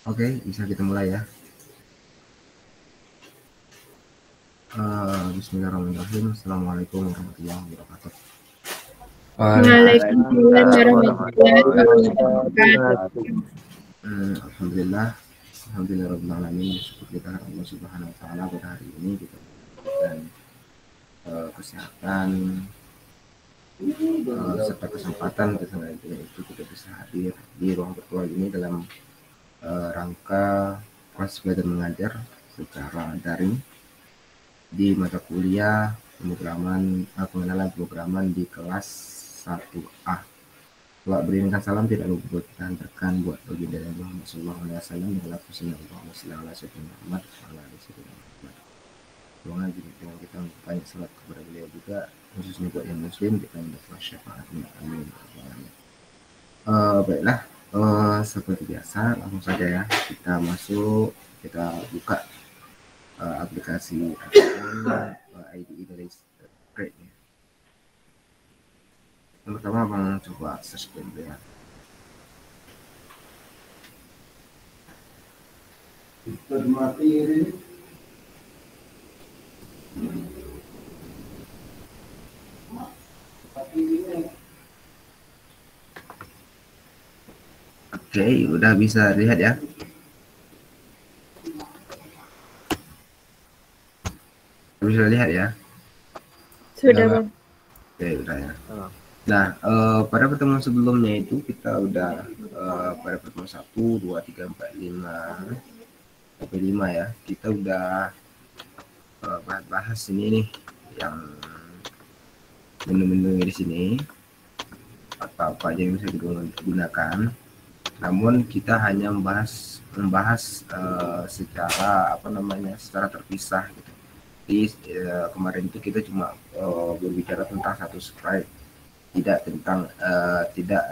Oke, bisa kita mulai ya. Bismillahirrahmanirrahim. Assalamualaikum warahmatullahi wabarakatuh. Waalaikumsalam warahmatullahi wabarakatuh. Alhamdulillah, alhamdulillah alamin. Syukur kita Allah Subhanahu wa taala pada hari ini kita dan kesehatan serta kesempatan itu kita bisa hadir di ruang virtual ini dalam rangka kelas belajar mengajar secara daring di mata kuliah pengenalan pemrograman di kelas 1A. Wa berikan salam tidak lupa buat kita hantarkan buat baginda Nabi Muhammad SAW dalam pesanan Allah Muhammad Tuhan dengan kita banyak salat kepada beliau juga, khususnya buat yang muslim kita mendapat syafaatnya, amin. Baiklah, seperti biasa langsung saja ya kita masuk, kita buka aplikasi ataupun IDE dari Create. Yang pertama abang coba akses dulu ya. Oke, udah bisa lihat ya. Bisa lihat ya. Sudah Bang. Oke, udah ya. Nah, pada pertemuan sebelumnya itu kita udah pada pertemuan 1, 2, 3, 4, 5 sampai 5 ya. Kita udah bahas ini nih yang menu-menu di sini apa aja yang bisa digunakan. Namun kita hanya membahas secara terpisah gitu. Jadi kemarin itu kita cuma berbicara tentang satu sprite, tidak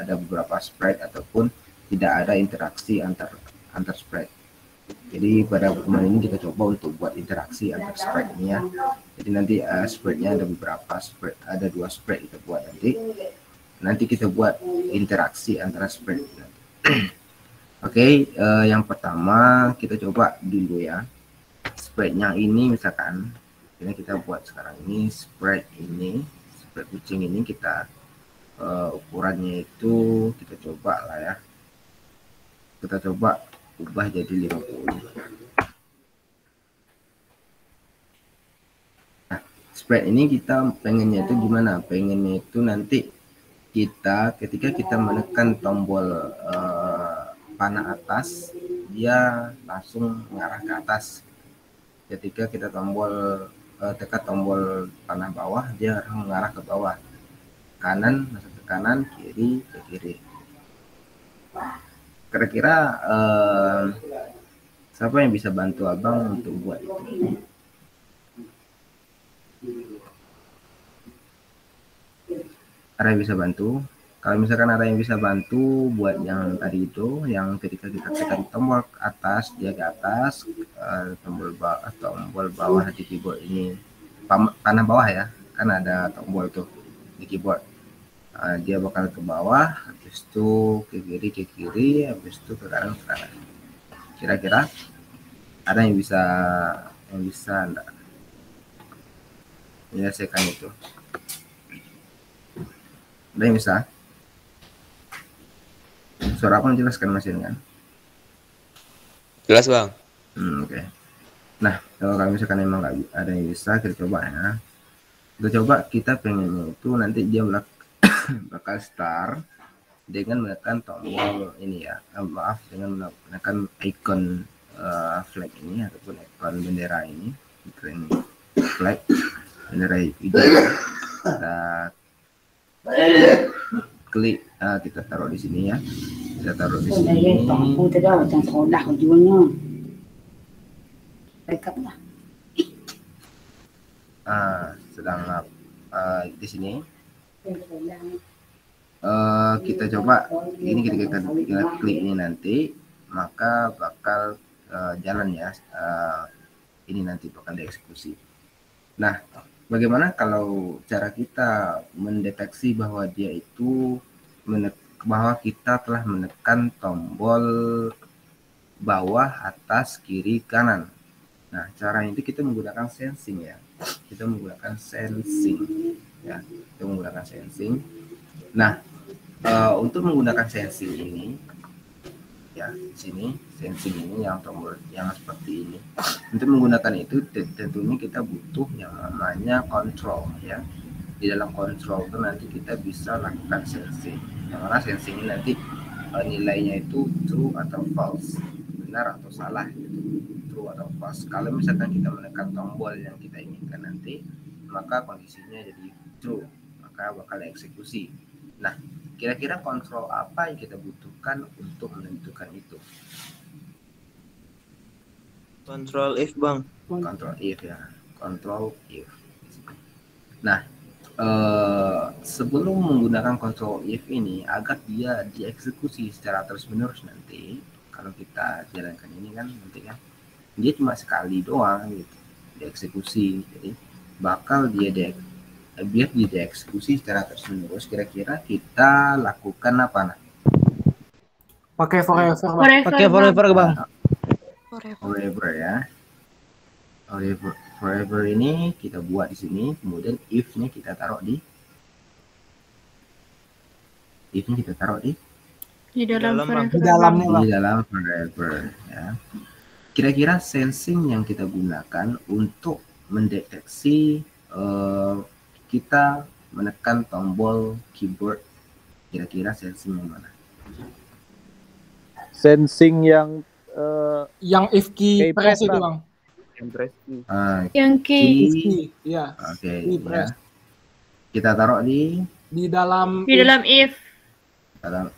ada beberapa sprite ataupun tidak ada interaksi antar sprite. Jadi pada pertemuan ini kita coba untuk buat interaksi antar sprite ini ya. Jadi nanti sprite-nya ada beberapa sprite, ada 2 sprite kita buat nanti kita buat interaksi antara sprite. Oke, yang pertama kita coba dulu ya. Sprite-nya ini misalkan ini kita buat sekarang ini sprite kucing ini kita ukurannya itu kita coba lah ya. Kita coba ubah jadi 50. Nah, sprite ini kita pengennya itu gimana? Pengennya itu nanti ketika kita menekan tombol panah atas, dia langsung mengarah ke atas. Ketika kita tekan tombol panah bawah, dia mengarah ke bawah. Kanan masuk ke kanan, kiri ke kiri. Kira-kira siapa yang bisa bantu abang untuk buat itu? Ada yang bisa bantu? Kalau misalkan ada yang bisa bantu buat yang tadi itu, yang ketika kita tekan tombol atas, dia ke atas, tombol bawah di keyboard ini, panah bawah ya, kan ada tombol tuh di keyboard. Dia bakal ke bawah, habis itu ke kiri, habis itu ke kanan. Kira-kira ada yang bisa enggak menyelesaikan itu? Ada yang bisa? Suara apa menjelaskan mesin kan? Jelas Bang. Oke. Nah, kalau misalkan emang nggak ada yang bisa, kita coba ya. Kita pengennya itu nanti dia bakal start dengan menekan tombol ini ya. Dengan menekan icon flag ini ataupun icon bendera ini, green flag, bendera hijau. Kita klik, kita taruh di sini ya. Kita taruh di sini. Sedang di sini. Kita coba ini ketika kita klik ini nanti, maka bakal jalan ya. Ini nanti bakal dieksekusi. Nah, bagaimana kalau cara kita mendeteksi bahwa dia itu bahwa kita telah menekan tombol bawah, atas, kiri, kanan. Nah, cara itu kita menggunakan sensing ya. Kita menggunakan sensing ya. Kita menggunakan sensing. Nah, untuk menggunakan sensing ini ya, di sini sensing ini yang tombol yang seperti ini. Untuk menggunakan itu tentunya kita butuh yang namanya control ya. Di dalam control itu nanti kita bisa lakukan sensing. Yang mana sensing ini nanti nilainya itu true atau false, benar atau salah gitu. True atau false. Kalau misalkan kita menekan tombol yang kita inginkan nanti, maka kondisinya jadi true, maka bakal eksekusi. Nah, kira-kira kontrol apa yang kita butuhkan untuk menentukan itu? Control if, Bang. Control if ya, control if. Nah, sebelum menggunakan control if ini, agar dia dieksekusi secara terus-menerus nanti, kalau kita jalankan ini kan nanti kan dia cuma sekali doang gitu dieksekusi, jadi bakal dia biar dia dieksekusi secara terus-menerus. Kira-kira kita lakukan apa? Nah, Pakai forever, Bang. Pakai forever, Bang. forever ya. Forever ini kita buat di sini, kemudian if-nya kita taruh di dalam Bang. Di dalamnya, Bang. di dalam forever ya. Kira-kira sensing yang kita gunakan untuk mendeteksi kita menekan tombol keyboard, kira-kira sensing yang mana? Sensing yang Yang if key Key press press, itu, Bang. Bang. yang key Key, ya. Oke Key ya. press. Kita taruh di Di dalam di dalam if.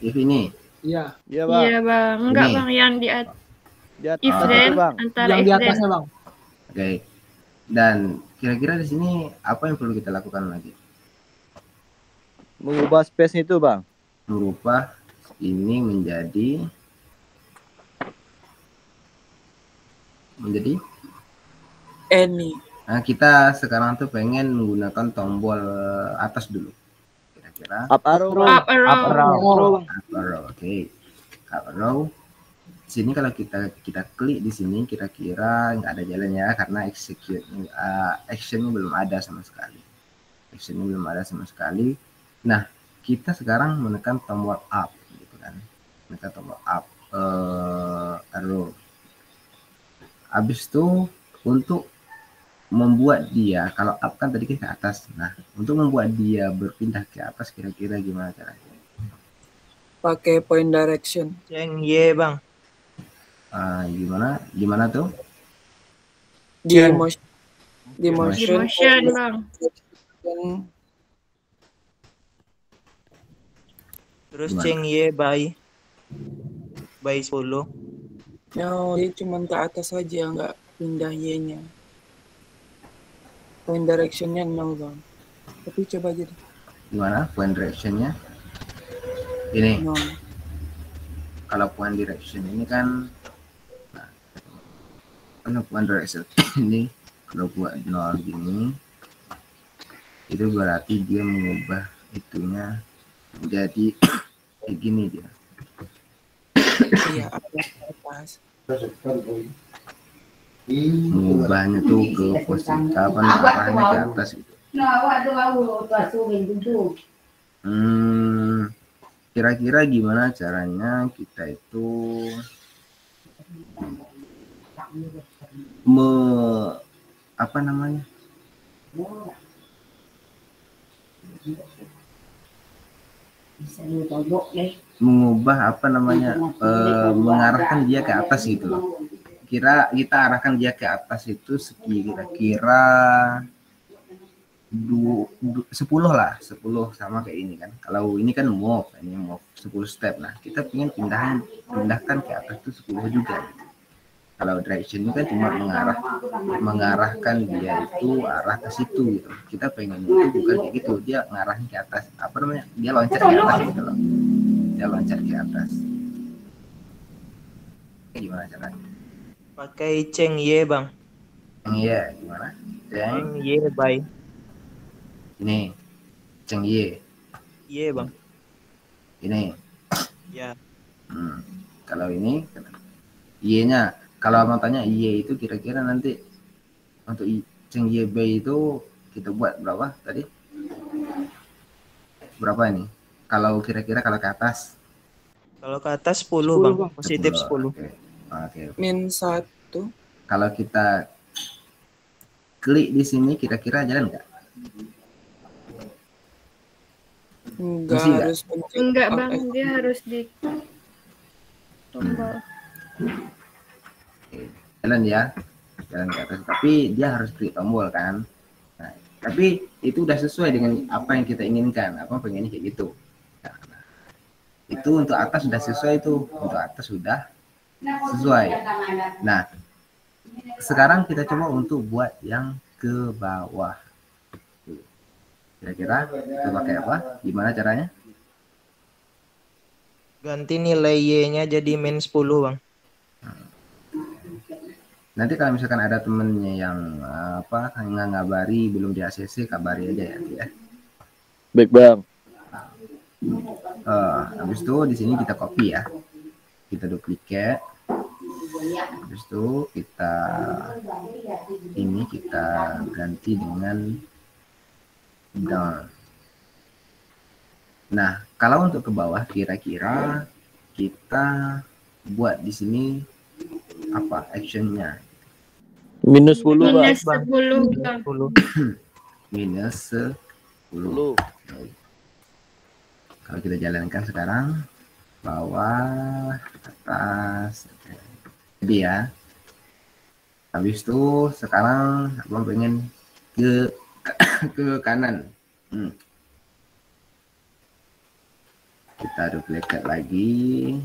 if ini. Iya. ya Bang, Iya bang, enggak Ini. bang yang di di atas if Ah. itu then Bang. antara Yang if di then. atasnya, Bang. Oke. Dan kira-kira di sini apa yang perlu kita lakukan lagi? Mengubah space itu Bang. Merubah ini menjadi Any. Nah, kita sekarang tuh pengen menggunakan tombol atas dulu. Kira-kira Up arrow Bang. Up arrow. Up arrow, Bang. up arrow. Oke. Up arrow. Di sini kalau kita klik di sini kira-kira nggak ada jalannya karena actionnya belum ada sama sekali. Actionnya belum ada sama sekali. Nah, kita sekarang menekan tombol up gitu kan. Menekan tombol up arrow. Habis itu untuk membuat dia, kalau up kan tadi ke atas. Nah, untuk membuat dia berpindah ke atas kira-kira gimana caranya? Pakai point direction. Ceng Y, Bang. Gimana tuh? Di Ceng. motion. Di Di motion. motion bang. Terus Gimana? Ceng Y by 10. No, dia cuma ke atas saja, nggak pindah Y-nya. Point direction-nya 0, Bang. Tapi coba aja deh. Gimana point direction-nya? Ini, 0. kalau point direction ini kan, nah, kalau point direction ini kalau buat 0 gini, itu berarti dia mengubah itunya jadi kayak gini dia. Iya, atas. Mengubahnya tuh ke posisi kapan arahnya ke atas gitu. Kira-kira gimana caranya kita itu apa namanya? Mengubah apa namanya? Mengarahkan dia ke atas gitu loh. Kita arahkan dia ke atas itu kira-kira 10 lah, 10 sama kayak ini kan. Kalau ini kan move, ini move 10 step. Nah, kita pengen pindahkan ke atas itu 10 juga. Kalau direction itu kan cuma mengarahkan dia itu arah ke situ gitu. Kita pengen itu bukan kayak gitu, dia ngarahin ke atas. Apa namanya? Dia loncat ke atas gitu loh. Dia loncat ke atas. Gimana caranya? Pakai Ceng Y, Bang. Iya, gimana? Ceng Y by Ini Ceng Y. Y, Bang. Ini Ya. Kalau ini Y-nya, kalau abang tanya Y itu kira-kira nanti untuk Ceng YB itu kita buat berapa tadi? Berapa ini? Kalau kira-kira kalau ke atas? Kalau ke atas 10, 10, Bang. Bang. Positif 10. Oke. Oke. -1. Kalau kita klik di sini kira-kira jalan nggak? Enggak Mesti nggak? harus pencet. Enggak Oh, bang, dia harus di tombol. Oke. Jalan ya, jalan ke atas. Tapi dia harus klik tombol kan. Nah, tapi itu udah sesuai dengan apa yang kita inginkan. Apa pengennya kayak gitu. Nah, itu untuk atas sudah sesuai itu. Untuk atas sudah sesuai. Nah, sekarang kita coba untuk buat yang ke bawah. Kira-kira kita pakai apa? Gimana caranya? Ganti nilai Y-nya jadi -10, Bang. Nanti kalau misalkan ada temennya yang apa nggak ngabari belum di ACC, kabari aja ya. Ya. Baik bang. Habis itu di sini kita copy ya, kita duplicate. Habis itu kita ini kita ganti dengan down. Nah, kalau untuk ke bawah kira-kira kita buat di sini apa actionnya? -10 bang. Minus 10 bang. 10. Minus 10. Kalau kita jalankan sekarang bawah atas. Jadi ya. Habis itu sekarang abang pengen ke kanan. Kita duplicate lagi.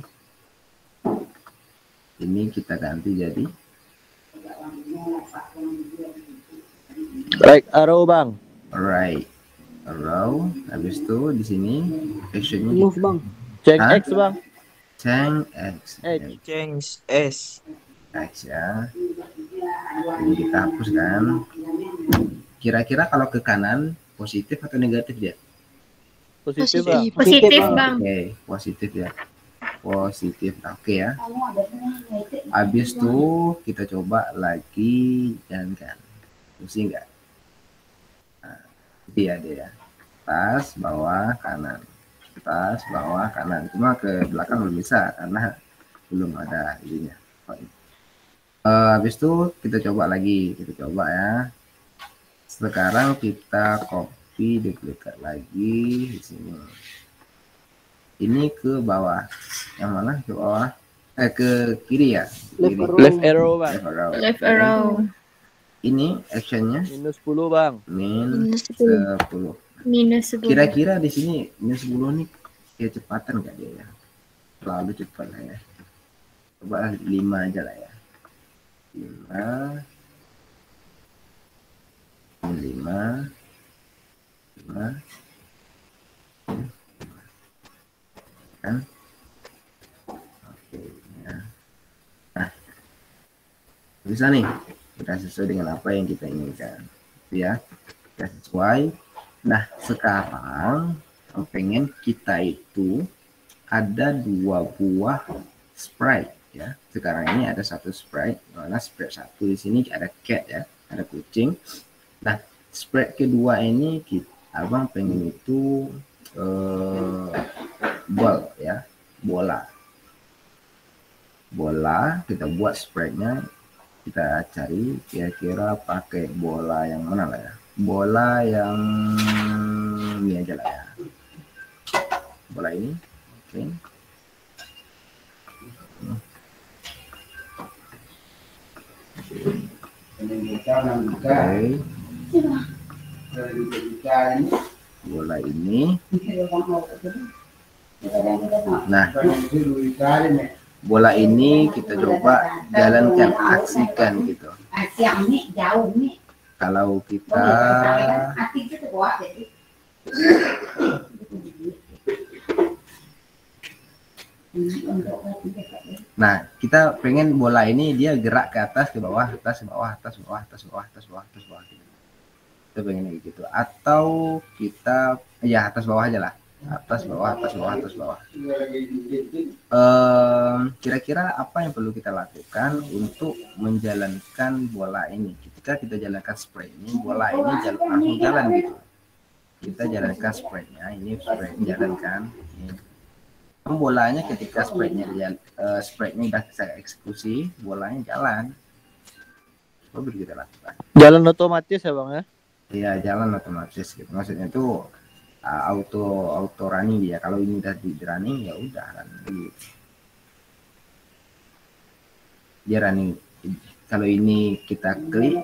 Ini kita ganti jadi Right arrow bang. right arrow. Habis itu di sini actionnya Move bang. Cek Hah? X bang. change X. H. Change S. X ya. Ini kita hapuskan. Kira-kira kalau ke kanan positif atau negatif dia? Positif bang. Positif bang. Oke, positif ya. Positif. Oke ya. Habis itu kita coba lagi jalankan. Pusing nggak? Nah, dia. Atas, bawah, kanan. Atas, bawah, kanan. Cuma ke belakang belum bisa karena belum ada ininya. Habis itu kita coba lagi. Kita coba ya. Sekarang kita copy, duplicate lagi di sini. Ini ke bawah. Yang mana ke bawah? Ke kiri ya. Kiri. Left arrow bang. Left arrow. Left arrow. Ini actionnya -10 bang. minus Minus 10. Minus 10. Kira-kira di sini minus 10 nih kecepatan nggak dia ya? Terlalu cepat lah ya. Coba 5 aja lah ya. 5 kan? Oke ya. Nah, bisa nih. Sudah sesuai dengan apa yang kita inginkan. Ya, sudah sesuai. Nah, sekarang pengen kita itu ada 2 buah sprite ya. Sekarang ini ada 1 sprite, mana sprite 1 di sini ada cat ya, ada kucing. Nah, sprite kedua ini abang pengen itu ball ya, bola. Kita buat sprite-nya, kita cari kira-kira pakai bola yang mana lah ya. Bola yang ini aja lah ya. Bola ini. Oke. Bola ini. Nah, bola ini kita coba jalankan, aksikan gitu. Kalau kita nah, kita pengen bola ini dia gerak ke atas, ke bawah, atas, bawah, atas, bawah, atas, bawah, atas, bawah, atas, bawah. Kita pengen gitu. Atau kita ya atas bawah aja lah. atas bawah atas bawah atas bawah. Kira-kira apa yang perlu kita lakukan untuk menjalankan bola ini? Ketika kita jalankan spray ini, bola ini langsung jalan gitu. Kita jalankan spraynya, ini spray jalankan. Bolanya ketika spraynya udah saya eksekusi, bolanya jalan. Apa perlu kita lakukan? Jalan otomatis ya bang ya? Iya, jalan otomatis gitu. Maksudnya itu auto running dia. Kalau ini udah di running ya udah running. Dia running. Kalau ini kita klik,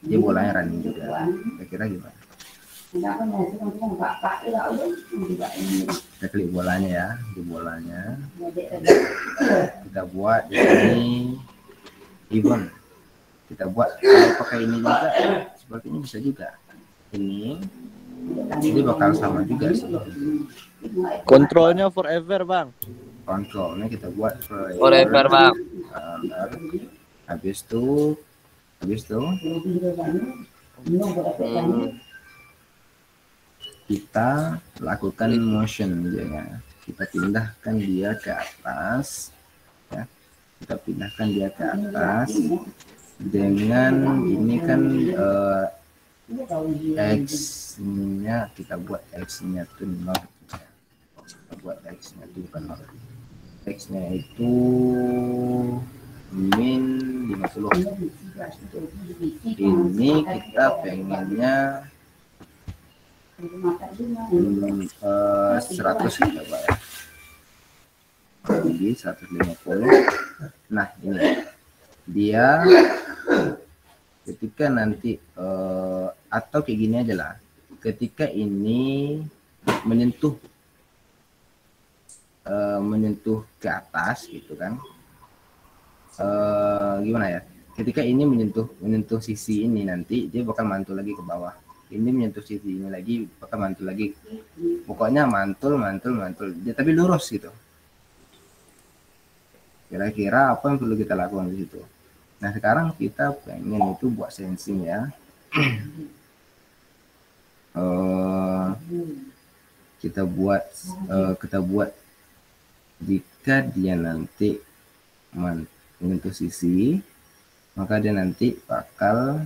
dia bolanya running juga. Kira-kira gimana? Kita klik bolanya ya, di bolanya. Kita buat di sini event. Kita buat kalau pakai ini juga, sepertinya bisa juga. Ini bakal sama juga sih. Kontrolnya forever bang. Kontrolnya kita buat Forever bang. Habis itu kita lakukan motion ya. Kita pindahkan dia ke atas ya. Kita pindahkan dia ke atas dengan ini kan X-nya kita buat X-nya tuh 0. Kita buat X-nya tuh bukan 0. X-nya itu min 50. Ini kita pengennya 100 kita Pak ya. Jadi 150. Nah, ini dia ketika nanti atau kayak gini aja lah. Ketika ini menyentuh ke atas gitu kan. Gimana ya? Ketika ini menyentuh sisi ini nanti dia bakal mantul lagi ke bawah. Ini menyentuh sisi ini lagi bakal mantul lagi. Pokoknya mantul dia tapi lurus gitu. Kira-kira apa yang perlu kita lakukan di situ? Nah, sekarang kita pengen itu buat sensing ya. Kita buat jika dia nanti menyentuh sisi, maka dia nanti bakal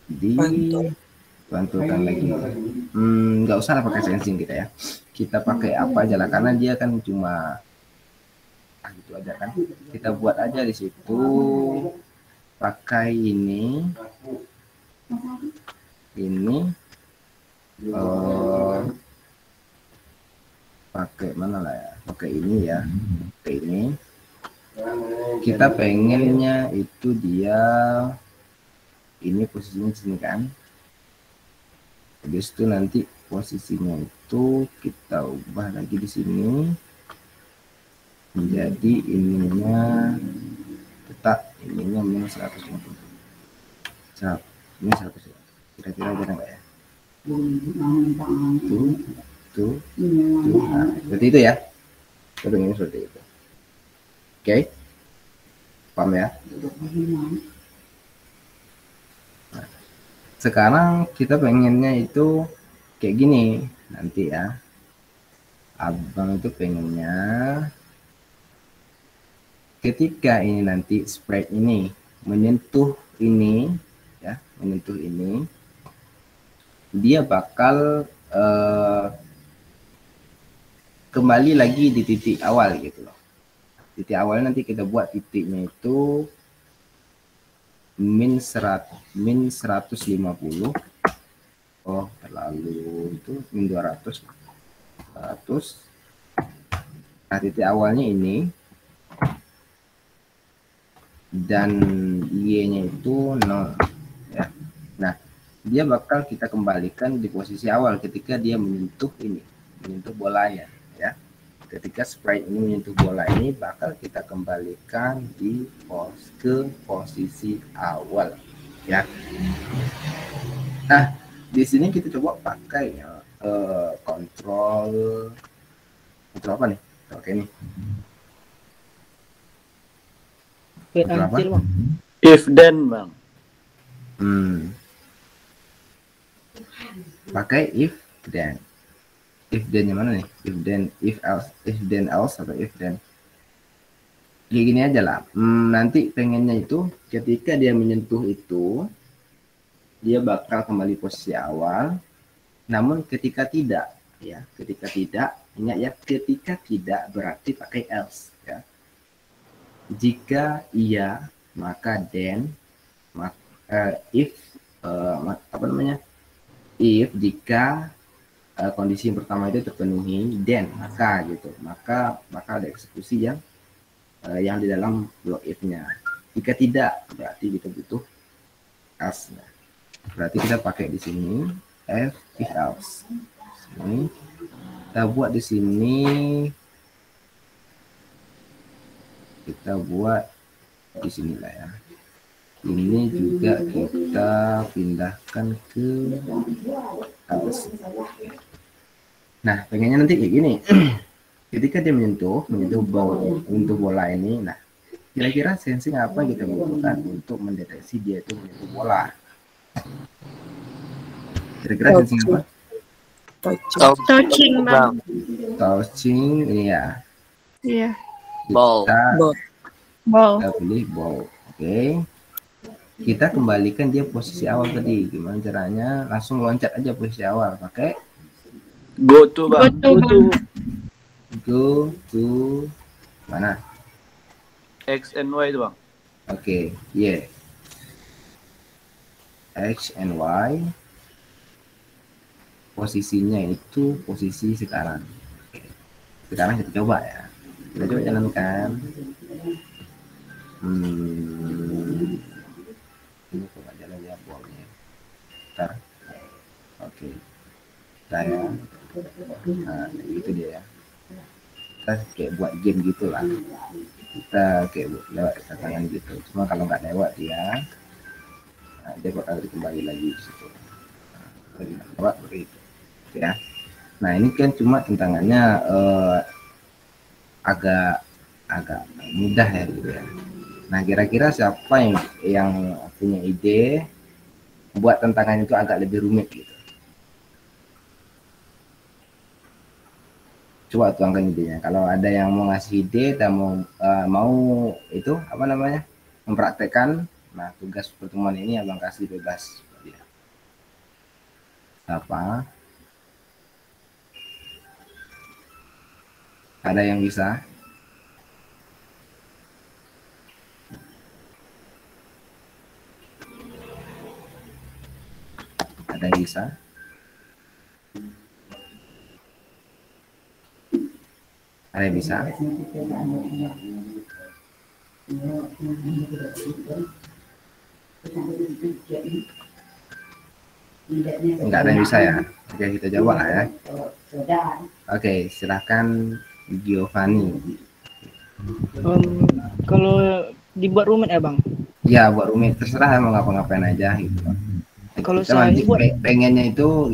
dipantulkan lagi. Nggak usah lah pakai sensing kita ya. Kita pakai apa aja lah, karena dia kan cuma gitu aja kan. Kita buat aja di situ pakai ini pakai mana lah ya, pakai ini ya, pakai ini. Kita pengennya itu dia ini posisinya sini kan. Habis itu nanti posisinya itu kita ubah lagi di sini menjadi ininya tetap ininya minus 150. Ini 100 ya. Kira-kira ada nggak ya? Tuh. Nah, seperti itu ya. Ini seperti itu. Oke. Paham ya? Nah, sekarang kita pengennya itu kayak gini nanti ya. Abang itu pengennya ketika ini nanti spray ini menyentuh ini ya, menyentuh ini, dia bakal kembali lagi di titik awal gitu loh. Titik awalnya nanti kita buat titiknya itu min 150. Oh, terlalu itu min 200. Nah, titik awalnya ini dan Y-nya itu 0 ya. Nah, dia bakal kita kembalikan di posisi awal ketika dia menyentuh bolanya ya. Ketika spray ini menyentuh bola ini, bakal kita kembalikan ke posisi awal ya. Nah, di sini kita coba pakai kontrol apa nih? Oke nih. Berapa? If then bang. Pakai if then. If then yang mana nih? If then, if then else atau if then. Kayak gini aja lah. Nanti pengennya itu ketika dia menyentuh itu, dia bakal kembali posisi awal. Namun ketika tidak, ya, ketika tidak, ingat ya, ketika tidak berarti pakai else, ya. Jika iya, maka then, if, if jika kondisi yang pertama itu terpenuhi, then maka gitu, maka ada eksekusi yang di dalam blok if-nya. Jika tidak, berarti kita butuh else. Berarti kita pakai di sini if else. Sini kita buat di sini, kita buat di sini lah ya. Ini juga kita pindahkan ke else. Nah, pengennya nanti kayak gini. Ketika dia menyentuh bola ini, nah kira-kira sensing apa yang kita butuhkan untuk mendeteksi dia itu menyentuh bola? Kira-kira sensing apa? Touching, Bang. Touching, iya. Iya. Ball. Ball. Kita pilih ball. Oke. Kita kembalikan dia posisi awal tadi. Gimana caranya? Langsung loncat aja posisi awal pakai Go to bang. go to mana? X and Y itu bang. Oke, yeah. X and Y. Posisinya itu posisi sekarang. Oke. Sekarang kita coba ya. Kita coba jalankan. Ini coba jalan ya bolnya. Bentar. Oke. Saya. Nah, itu dia ya. Kita kayak buat game gitulah. Kita kayak lewat tangan gitu. Cuma kalau nggak lewat dia, nah, dia bakal kembali lagi di situ. Nah, lewat begitu. Ya. Nah ini kan cuma tantangannya agak mudah ya gitu ya. Nah kira-kira siapa yang punya ide buat tantangan itu agak lebih rumit gitu? Coba tuangkan idenya. Kalau ada yang mau ngasih ide dan mau itu apa namanya mempraktekkan, nah tugas pertemuan ini abang kasih bebas dia. Apa? Ada yang bisa? Ada yang bisa? Ada yang bisa? Enggak ada yang bisa ya? Oke, kita coba lah ya. Oke, silahkan Giovanni. Kalau dibuat rumit ya bang? Ya, buat rumit. Terserah mau ngapa-ngapain aja gitu. Kalau Kita saya nanti buat pengennya itu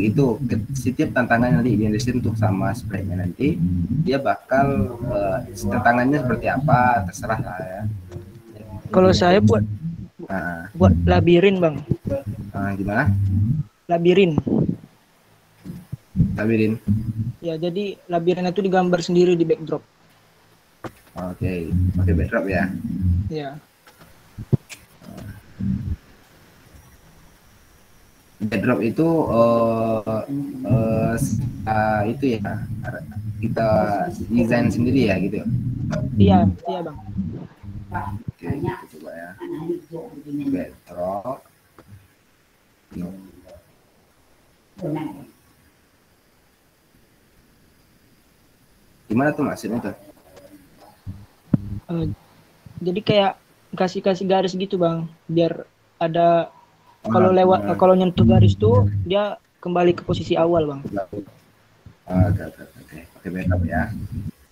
setiap tantangan nanti dia disentuh sama spraynya nanti dia bakal tantangannya seperti apa terserah lah ya. kalau saya buat labirin bang. Gimana? Labirin. Ya, jadi labirin itu digambar sendiri di backdrop. Oke, pakai backdrop ya. Ya. Backdrop itu itu ya kita desain sendiri ya gitu. Iya bang. Oke, kita coba ya. Backdrop. Gimana tuh maksudnya tuh? Jadi kayak kasih garis gitu bang, biar ada kalau lewat kalau nyentuh garis tuh dia kembali ke posisi awal bang. Oke, pakai backup ya.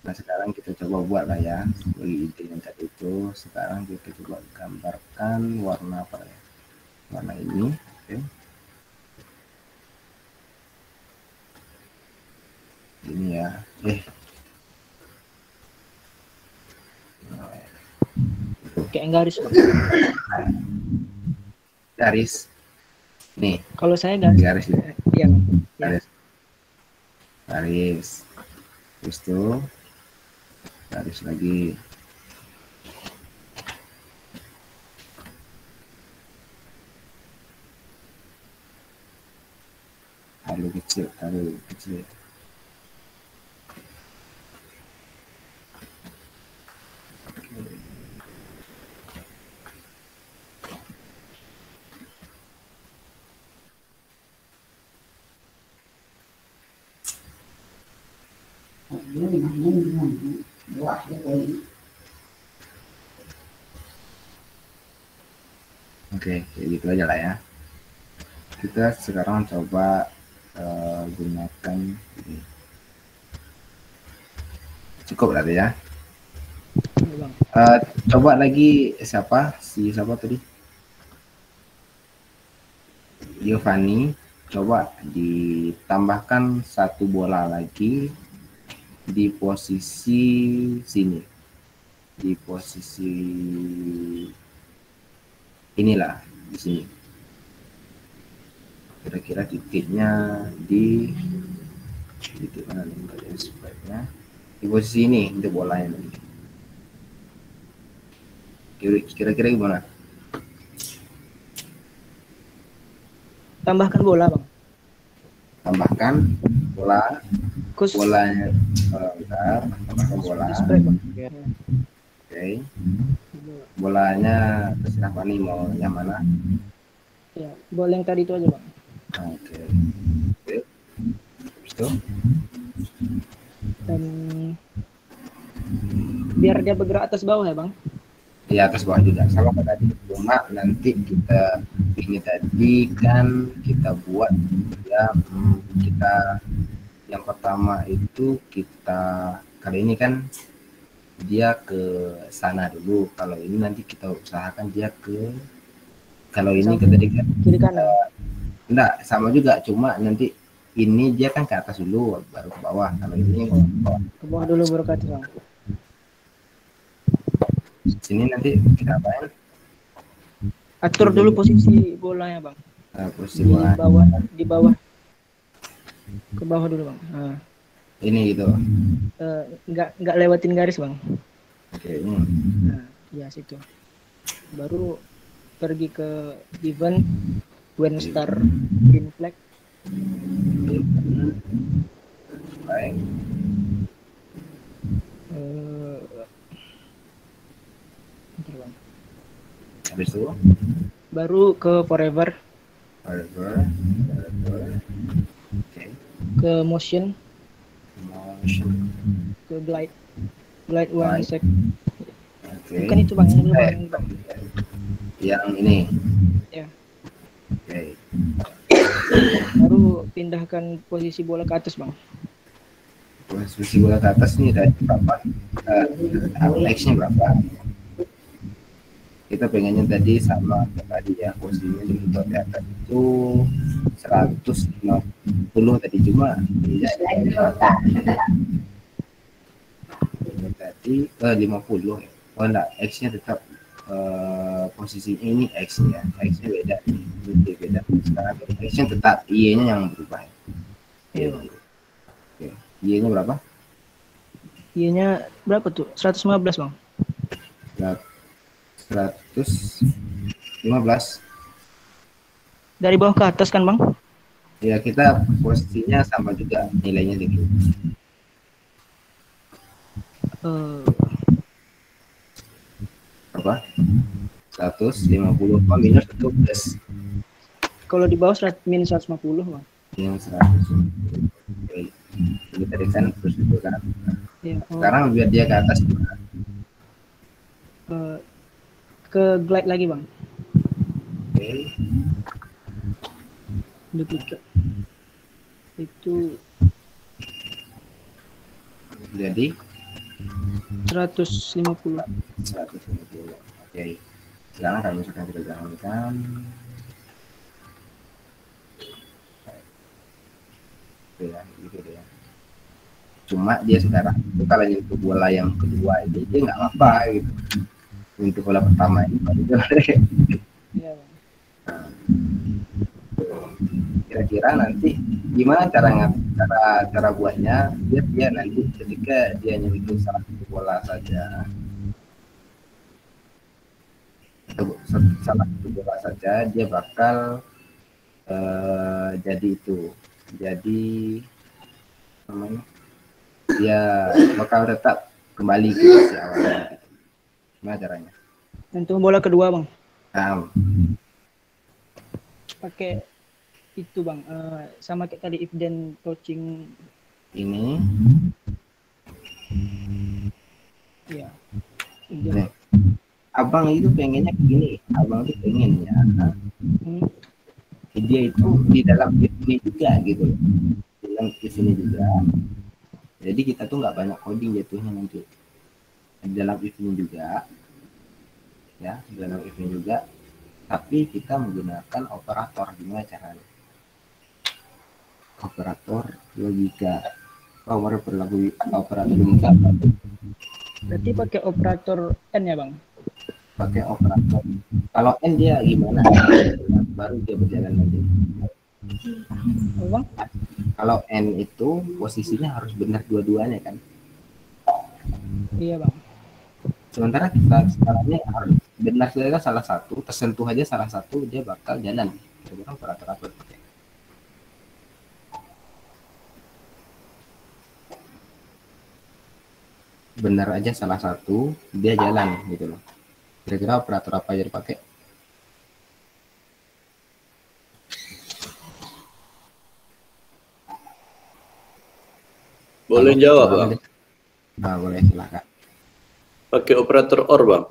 Nah sekarang kita coba buat lah ya ide yang tadi itu. Sekarang kita coba gambarkan warna apa ya? Warna ini. Oke. Ini ya. Kayak garis bang. Garis. Nih. Kalau saya garis. Garis ini. Iya. Garis. garis, terus itu garis lagi, taruh kecil, oke, kayak gitu aja lah ya. Kita sekarang coba gunakan ini. Cukup berarti ya. Bang. Coba lagi siapa tadi? Giovanni, coba ditambahkan satu bola lagi di posisi sini, di posisi inilah, di sini. Kira-kira titiknya di titik mana nih sebaiknya? Di posisi ini untuk bolanya tadi. Kira-kira gimana? Tambahkan bola, Bang. Tambahkan bola, Kus bolanya bentar, tambahkan bola. display, Bang. Oke. Bolanya terserah apa nih, mau yang mana? Ya, bola yang tadi itu aja, Bang. Oke. Habis itu Dan biar dia bergerak atas bawah ya, Bang. di atas bawah juga sama kayak tadi, cuma nanti kita ini tadi kan kita buat ya, kita yang pertama itu kita kali ini kan dia ke sana dulu, kalau ini nanti kita usahakan dia ke, kalau ini ke tadi kan Kiri kanan. enggak sama juga, cuma nanti ini dia kan ke atas dulu baru ke bawah, kalau ini ke bawah. Ke bawah dulu baru ke atas, Bang. Sini nanti kita apain? Atur dulu posisi bolanya, Bang. Posisi bola Di bawah. Ke bawah dulu, Bang. Nah, ini gitu. nggak lewatin garis, Bang. Oke, ini. Nah, ya situ. Baru pergi ke event when star green flag. Baik. Bentar, Bang. Habis itu Baru ke forever, forever. Oke. ke motion, Motion. ke glide one Glide. sec. Oke. Bukan itu, Bang, ini, Bang. Ini, Bang. Yang ini. Ya. Oke. Baru pindahkan posisi bola ke atas, Bang. Posisi bola ke atas nih dari berapa? X-nya berapa? Kita pengennya tadi sama kayak tadi ya, posisinya di atas itu 150 tadi, cuma tadi 50 ya. Oh enggak, X-nya tetap posisinya ini X ya, X-nya beda, ini beda. Sekarang X-nya tetap, Y-nya yang berubah. Iya. Oke. Y-nya berapa? Y-nya berapa tuh? 115, Bang. 115. Dari bawah ke atas kan, Bang? Ya, kita posisinya sama juga nilainya gitu. Apa? 150 minus atau plus? Kalau di bawah minus 150, Bang. Minus 100. Oke. Ini tadi kan plus itu kan. Ya, Sekarang biar dia ke atas. ke glide lagi, Bang. Oke. Duplicate. Itu Jadi 150. 150. Oke. Sekarang kalau misalkan kita jalankan, ya gitu deh ya. Cuma dia sekarang itu kalau nyentuh bola yang kedua ini dia nggak apa-apa gitu. Untuk bola pertama ini baru dia. Iya, Bang. Kira-kira nanti gimana cara cara buatnya dia nanti ketika dia nyentuh salah satu bola saja, salah satu bola saja dia bakal jadi namanya, dia bakal tetap kembali ke posisi awalnya gitu. Gimana caranya? Untuk bola kedua bang, Nah, pakai itu bang, sama kayak tadi if then touching. ini Ya. nih, abang itu pengennya begini, abang itu pengennya dia itu di dalam if ini juga gitu loh, di dalam if ini juga. Jadi kita tuh nggak banyak coding jatuhnya nanti di dalam if ini juga, ya di dalam if ini juga, tapi kita menggunakan operator. Gimana caranya? Operator logika, operator logika. Berarti pakai operator N ya bang? Pakai operator. Kalau N dia gimana? Baru dia berjalan nanti. Oh, bang? Kalau N itu posisinya harus benar dua-duanya kan. Iya bang. Sementara kita sekarangnya harus benar salah satu, tersentuh aja salah satu, dia bakal jalan. Kira-kira operator apa pakai? Benar aja salah satu, dia jalan gitu loh. Kira-kira operator apa aja dipakai? Boleh jawab, Bang. Nah, boleh silakan. Pakai operator OR, Bang.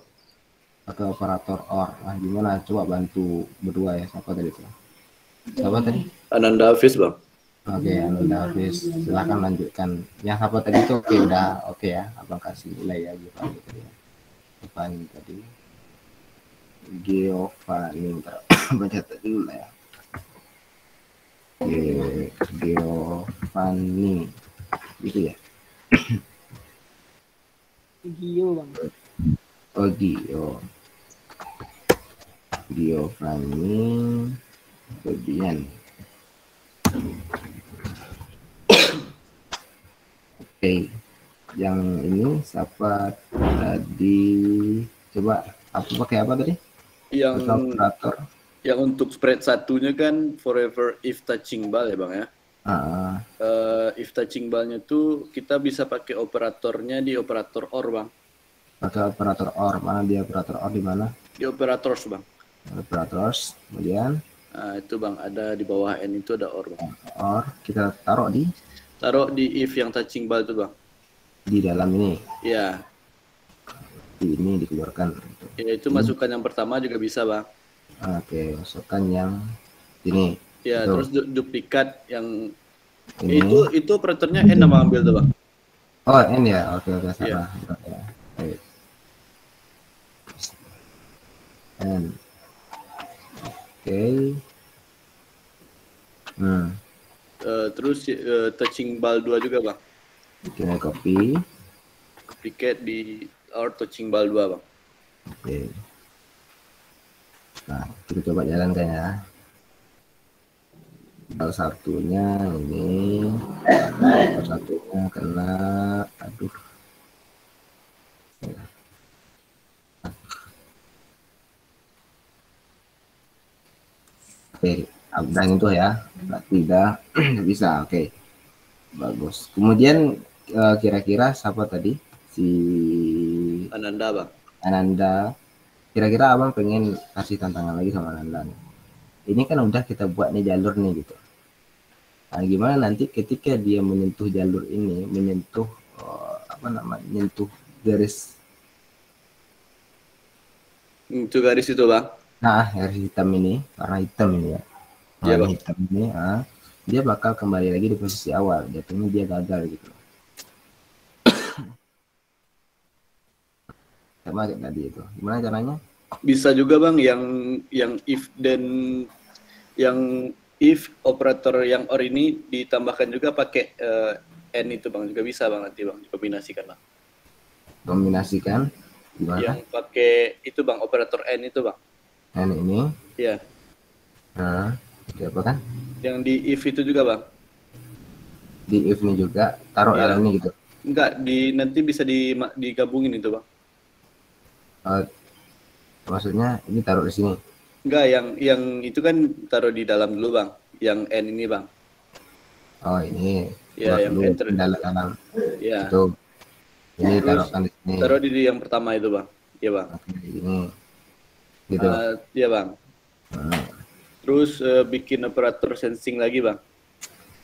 Pakai operator OR. Nah, gimana? Coba bantu berdua ya. Siapa tadi tuh? Siapa tadi? Ananda Hafiz, Bang. Oke, Ananda Hafiz. Silakan lanjutkan. Yang apa tadi tuh? Oke, udah oke ya. Abang kasih nilai ya Giovanni tadi. Giovanni tadi. Giovanni. Baca tadi dulu lah ya. Giovanni. Gitu ya. Gio bang. Oh, Giovanni. Kemudian. Oke, yang ini siapa tadi? Coba apa pakai apa tadi? Yang Operator. Yang untuk spread satunya kan forever if touching ball ya bang ya. If touching ballnya tuh kita bisa pakai operatornya di operator OR bang. Pakai operator OR. Mana dia operator OR di mana? Di operators bang. Operators. Kemudian. Nah, itu bang ada di bawah N itu ada OR bang. OR kita taruh di if yang touching ball itu bang. Di dalam ini. Iya. Di ini dikeluarkan. Ya itu masukkan yang pertama juga bisa bang. Oke, masukkan yang ini. Ya, itu. terus duplikat yang ini. Itu operatornya N nama ambil tuh bang. Oh, N ya. Oke, salah. Ya. N. Oke. Terus touching ball 2 juga bang. Kita copy. Duplicate di our touching ball 2 bang. Oke. Nah, kita coba jalankan ya. Salah satunya ini, salah satunya kena, aduh. Oke, dan itu ya, tidak bisa. Oke, bagus. Kemudian kira-kira siapa tadi? Si Ananda bang. Ananda. Kira-kira abang pengen kasih tantangan lagi sama Ananda nih. Ini kan udah kita buat nih jalur nih gitu. Nah, gimana nanti ketika dia menyentuh jalur ini, menyentuh menyentuh garis. Itu garis itu bang. Nah, garis hitam ini, warna hitam ini ya. Warna hitam ini, dia bakal kembali lagi di posisi awal. Jatuhnya dia gagal gitu. Sama kayak tadi itu. Gimana caranya? Bisa juga bang yang if dan yang if operator yang OR ini ditambahkan juga pakai N itu bang, juga bisa bang nanti bang dikombinasikan bang. Kombinasikan gimana? Yang pakai itu bang operator N itu bang. N ini. Iya. Nah, apa kan? Yang di if itu juga bang. di if ini juga taruh Ya. dalam ini gitu. Enggak, nanti bisa digabungin itu bang. Oh, maksudnya ini taruh di sini. Enggak, yang itu kan taruh di dalam dulu bang. Yang N ini bang. Oh ini. Ya, Buat yang dulu enter. dalam Ya. itu. Ini Terus taruhkan di sini. taruh di yang pertama itu bang. Iya bang. Oke, ini. Gitu. Iya bang. Nah, Terus bikin operator sensing lagi bang.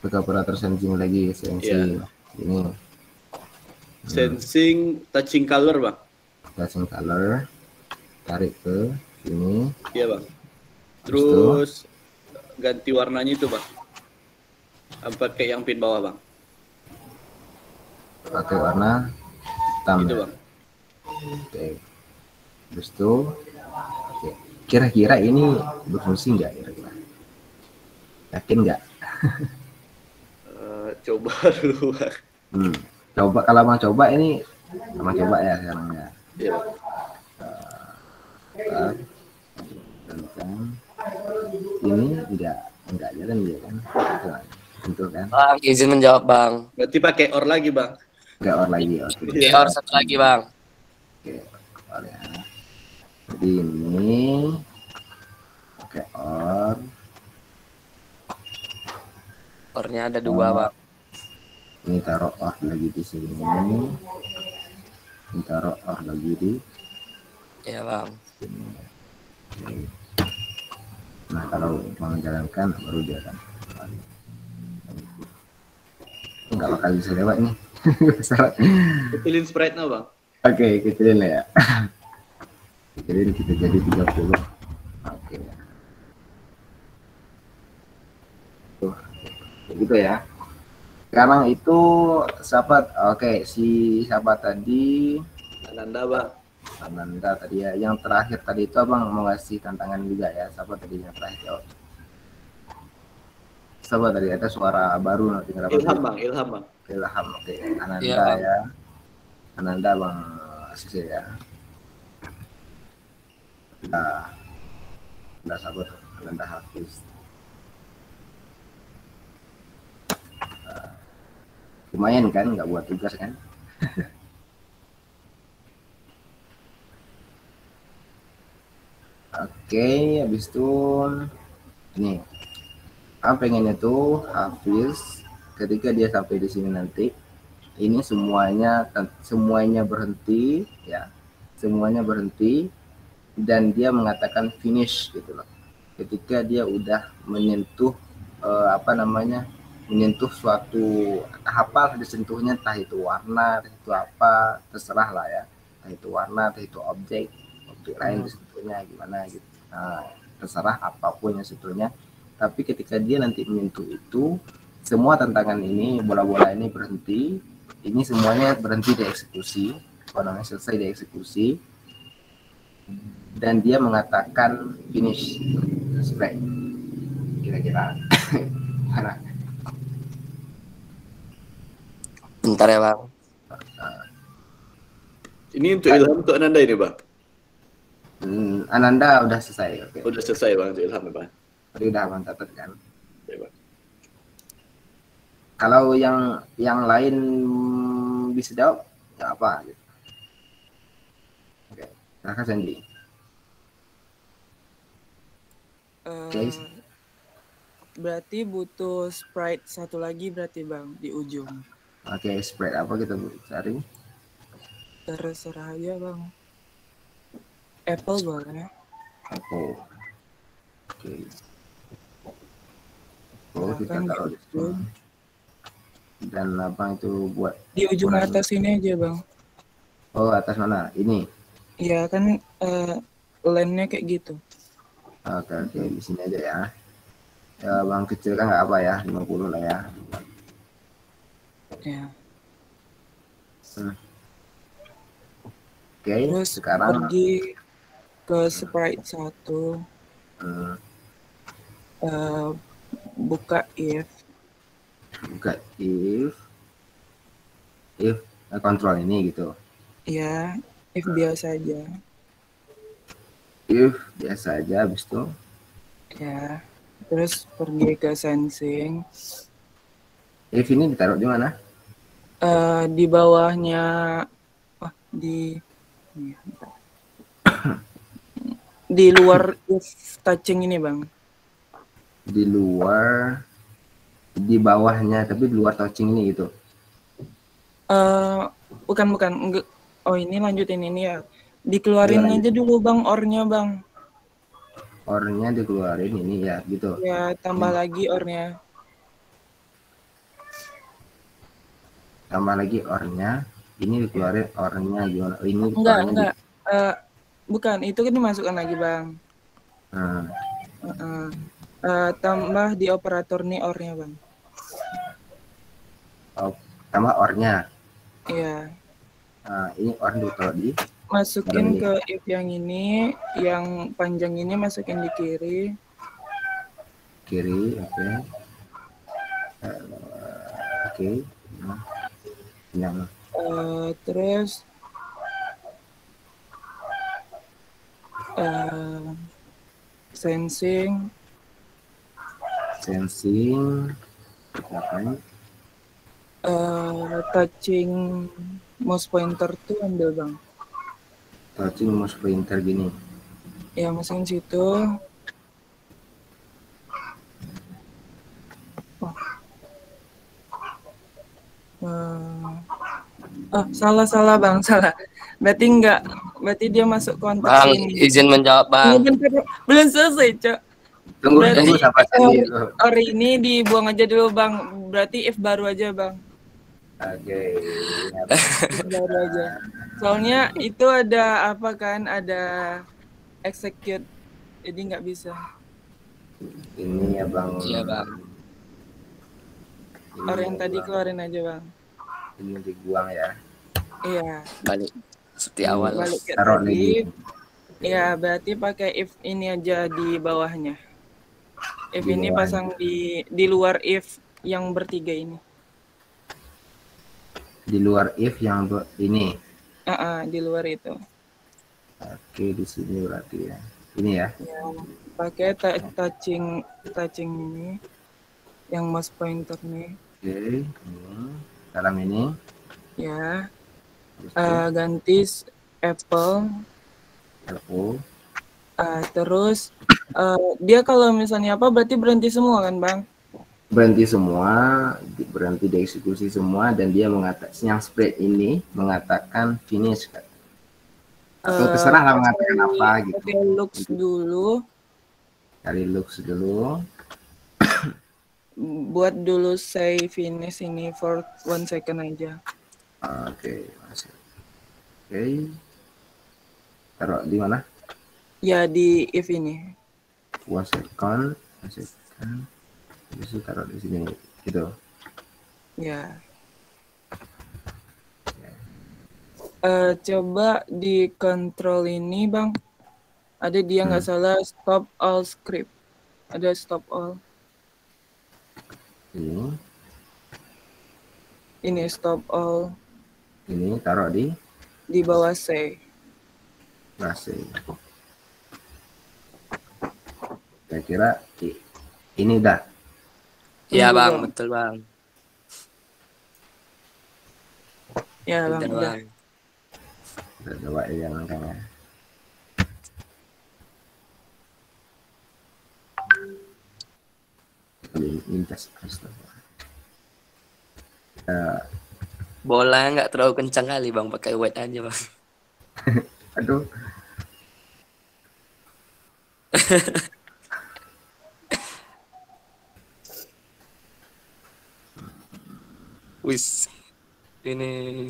buka operator sensing lagi, sensing. Ini. Sensing touching color bang. Sensing color. Tarik ke sini. Iya bang. Terus ganti warnanya itu bang. Pakai yang pin bawah bang. Pakai warna hitam. Itu bang. Oke. Terus itu, oke. Kira-kira ini berfungsi nggak kira-kira? Yakin nggak? Coba dulu bang. Coba kalau mau coba ini, sama coba ya sekarang ya. Iya bang. Tentang ini enggak jalan dia kan? Tentu kan? Bang, izin menjawab bang. Berarti pakai or lagi bang. Enggak or lagi. Oke. Or satu lagi bang. Oke. Or ya. Jadi ini pakai or. Ornya ada dua bang. Ini taruh or lagi di sini. Ini taruh or lagi di Iya bang. sini. Oke. Nah kalau mau menjalankan baru jalan. Nggak bakal bisa lewat nih. Kecilin sprite-nya bang. Oke, kecilin lah ya. Kecilin kita jadi 30. Oke. Tuh, gitu ya. Sekarang itu sahabat, oke, si sahabat tadi Ananda bang. Ananda tadi ya, yang terakhir tadi itu abang mau ngasih tantangan juga ya, sahabat tadi yang terakhir jawab. Sahabat tadi ada suara baru nanti Ilham bang, Ilham bang. Ilham, oke. Ananda Iya, Bang. ya. Ananda bang Asisi ya. Nah, sahabat Ananda Hafiz. Lumayan kan, nggak buat tugas kan? Oke, habis itu ini. Pengennya tuh Hafiz ketika dia sampai di sini nanti, ini semuanya berhenti ya, semuanya berhenti dan dia mengatakan finish gitu loh. Ketika dia udah menyentuh menyentuh suatu apa disentuhnya, entah itu warna, entah itu apa, terserah lah ya, entah itu warna, entah itu objek lain disentuhnya gimana gitu. Nah, terserah apapun yang sentuhnya. Tapi ketika dia nanti menyentuh itu, semua tantangan ini, bola-bola ini berhenti, ini semuanya berhenti dieksekusi, selesai dieksekusi, dan dia mengatakan finish sprite. Kira-kira mana? Bentar ya bang. Ini untuk Ilham, untuk Ananda ini bang. Ananda udah selesai, oke. Udah selesai bang untuk Ilham ya bang. Tadi udah abang catat kan. Ya, bang. Kalau yang lain bisa jawab, nggak apa gitu. Oke, silakan Sandy. Guys. Berarti butuh sprite satu lagi berarti bang di ujung. Oke, spread apa kita cari? Terserah aja bang. Apple boleh. Apple. Oke. Oh, kita Silakan taruh di sini. Dan apa itu buat Di ujung atas ini aja bang. Oh, atas mana? Ini. Iya kan lemnya kayak gitu. Oke, di sini aja ya. Ya, bang kecil kan nggak apa ya, 50 lah ya. Ya. Oke, Terus sekarang pergi ke sprite 1. Buka if. buka if kontrol ini gitu. Ya, if biasa aja. If biasa aja, habis itu Ya. Terus pergi ke sensing. If ini ditaruh di mana? Di bawahnya, di luar if touching ini bang. Di luar, di bawahnya, tapi di luar touching ini gitu. Bukan. Oh ini lanjutin ini ya. Dikeluarin aja dulu bang ornya bang. Ornya dikeluarin ini ya gitu. Ya tambah lagi ornya. Tambah lagi ornya. Ini dikeluarin ornya gimana? Ini Enggak. Bukan, itu kan dimasukkan lagi bang. Tambah di operator nih ornya bang. Tambah ornya. Iya. Ini or ditaruh di Masukin ke if yang ini, yang panjang ini masukin di kiri. Kiri, oke. Oke. Nah. Terus sensing. Ngapain? Touching mouse pointer tuh ambil bang. Touching mouse pointer gini. Ya masukin situ. Salah bang, salah. Berarti dia masuk konteks Bang, ini. izin menjawab bang. Belum selesai, Cok. Tunggu sampai sini. Or ini dibuang aja dulu bang. Berarti if baru aja bang. Oke. Baru aja. Soalnya itu ada apa kan? Ada execute. Jadi nggak bisa. Ini ya bang. Iya bang. Or yang tadi keluarin aja bang. Ini dibuang ya. Iya. Balik seperti awal. Balik ke Taruh tadi. lagi. Iya, berarti pakai if ini aja di bawahnya. If Di ini bawahnya. pasang di luar if yang bertiga ini. Di luar if yang ini. Di luar itu. Oke, di sini berarti ya. Ini ya. Ya, pakai touching ini yang mouse pointer nih. Oke. Ini. Dalam ini. Ya. Ganti Apple. Terus dia kalau misalnya apa berarti berhenti semua kan bang? Berhenti semua, berhenti dieksekusi semua, dan dia mengatakan yang spread ini mengatakan finish kan? Atau terserah lah mengatakan apa gitu. Pakai looks dulu. Cari looks dulu. Buat dulu say finish ini for 1 second aja. Oke, masuk. Oke. Taruh di mana? Ya di if ini. 1 second. Bisa taruh di sini gitu. Ya. Coba di control ini bang. Ada dia nggak salah stop all script. Ada stop all. Ini stop all. Ini taruh di bawah say. Masih. Saya kira ini dah. Iya bang, betul bang. Ya bang, Betul, udah. bang. Kita coba ya langkahnya. Lintas Bola nggak terlalu kencang kali bang, pakai weight aja bang. Aduh. Wis, ini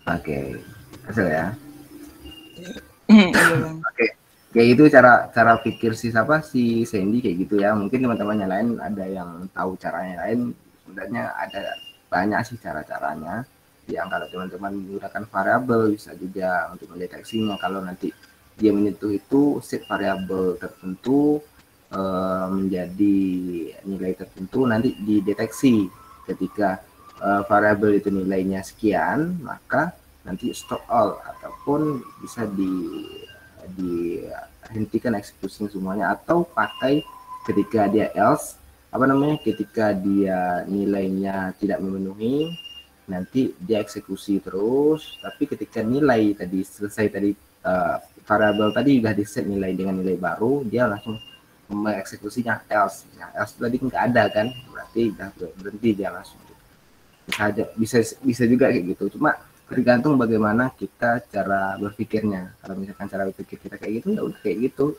Oke, hasil ya. Iya bang. Oke, kayak gitu cara pikir si Sandy kayak gitu ya. Mungkin teman-teman yang lain ada yang tahu caranya lain. Sebenarnya ada banyak sih cara-caranya. Yang kalau teman-teman menggunakan variabel bisa juga untuk mendeteksinya. Kalau nanti dia menyentuh itu set variabel tertentu menjadi nilai tertentu, nanti dideteksi ketika variabel itu nilainya sekian, maka nanti stop all ataupun bisa dihentikan eksekusinya semuanya, atau pakai ketika dia else apa namanya, ketika dia nilainya tidak memenuhi, nanti dia eksekusi terus. Tapi ketika nilai tadi selesai tadi, variabel tadi sudah di set nilai dengan nilai baru, dia langsung mengeksekusinya else. Nah, else tadi nggak ada kan, berarti udah berhenti dia langsung. Bisa juga kayak gitu. Cuma tergantung bagaimana kita cara berpikirnya. Kalau misalkan cara berpikir kita kayak gitu, ya udah kayak gitu.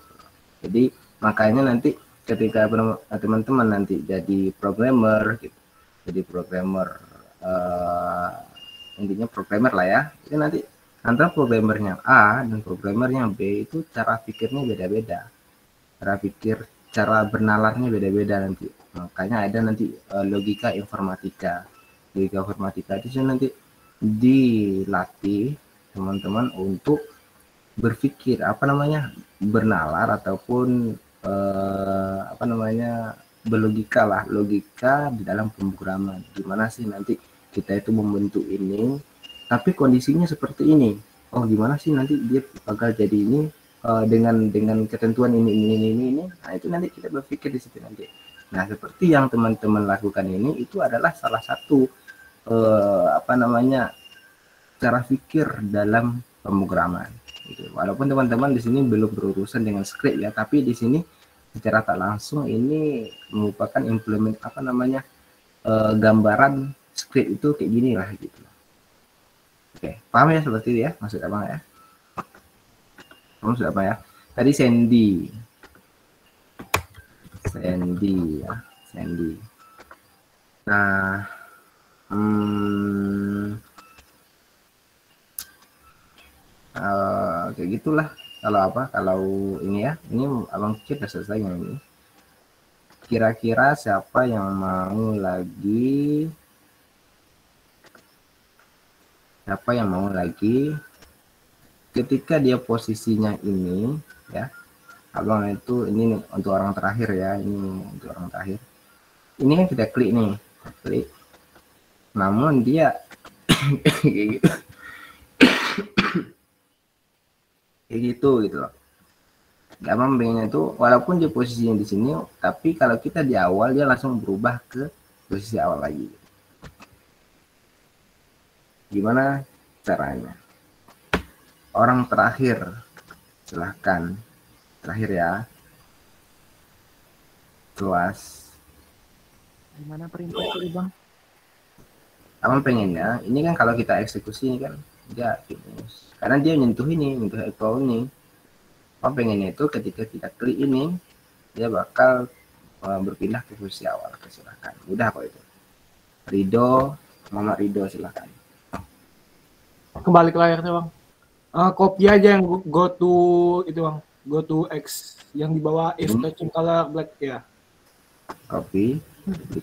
Jadi makanya nanti ketika teman-teman nanti jadi programmer gitu, jadi programmer, intinya programmer lah ya, itu nanti antara programmernya A dan programmernya B itu cara pikirnya beda-beda, cara bernalarnya beda-beda nanti. Makanya ada nanti logika informatika itu nanti dilatih teman-teman untuk berpikir bernalar ataupun berlogika lah, logika di dalam pemrograman. Gimana sih nanti kita itu membentuk ini tapi kondisinya seperti ini, oh gimana sih nanti dia bakal jadi ini dengan ketentuan ini. Nah itu nanti kita berpikir di situ nanti. Nah seperti yang teman-teman lakukan ini itu adalah salah satu cara pikir dalam pemrograman gitu. Walaupun teman-teman di sini belum berurusan dengan script ya, tapi di sini secara tak langsung ini merupakan gambaran script itu kayak gini lah gitu. Oke, paham ya seperti itu ya, maksud abang ya? Maksud apa ya? Tadi Sandy ya, Sandy. Nah, kayak gitulah. Kalau ini ya, ini abang pikir udah selesai ini. Kira-kira siapa yang mau lagi ketika dia posisinya ini ya, abang itu ini untuk orang terakhir ya, ini kan kita klik nih, namun dia kayak gitu loh. Abang pengennya itu walaupun dia posisinya di sini, tapi kalau kita di awal dia langsung berubah ke posisi awal lagi. Gimana caranya? Orang terakhir, silahkan. Terakhir ya. Kelas. Gimana perintah tadi bang? Abang pengennya, ini kan kalau kita eksekusi ini kan dia finish. Karena dia nyentuh equal ini. Abang pengennya itu ketika kita klik ini, dia bakal berpindah ke posisi awal. Silahkan. Mudah kok itu. Muhammad Ridho silahkan. Kembali ke layarnya bang. Copy aja yang go to itu bang. Go to X yang di bawah if touching color black ya. Copy.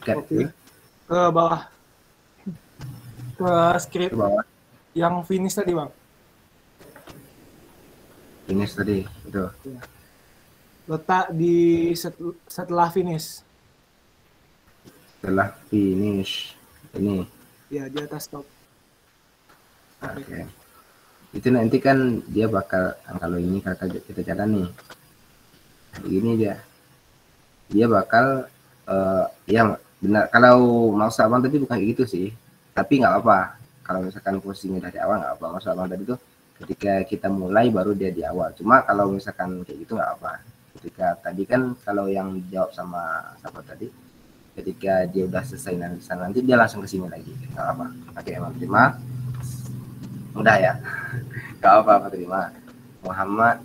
Copy. Ke bawah. Ke script. Ke bawah. Yang finish tadi bang. Finish tadi itu. Letak di setelah finish. Setelah finish ini. Ya di atas top. Oke. Itu nanti kan dia bakal, kalau ini kita jalan nih, begini dia bakal ya benar. Kalau maksud abang tadi bukan kayak gitu sih, tapi nggak apa-apa. Kalau misalkan posisinya dari awal nggak apa. Maksud abang tadi tuh ketika kita mulai baru dia di awal. Cuma kalau misalkan kayak gitu nggak apa. Ketika tadi kan kalau yang jawab sama tadi, ketika dia udah selesai nanti dia langsung ke sini lagi, nggak apa. Oke, emang terima. Mudah ya, nggak apa-apa, terima. Muhammad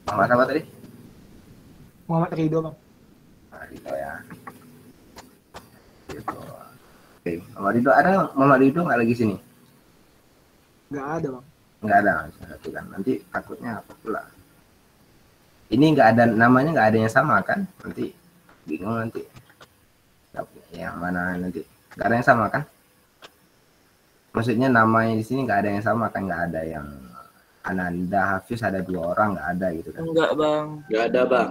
apa tadi? Muhammad Ridho bang. Ridho ya. Gitu. Oke, Muhammad Ridho ada. Muhammad Ridho nggak lagi sini? Nggak ada bang. Nggak ada, satu kan. Nanti takutnya apa pula? Ini nggak ada namanya, nggak ada yang sama kan? Nanti bingung nanti. Yang mana nanti? Nggak ada yang sama kan? Maksudnya namanya di sini nggak ada yang sama kan? Nggak ada yang Ananda, Hafiz ada 2 orang, nggak ada gitu kan? Enggak bang. Nggak ada bang.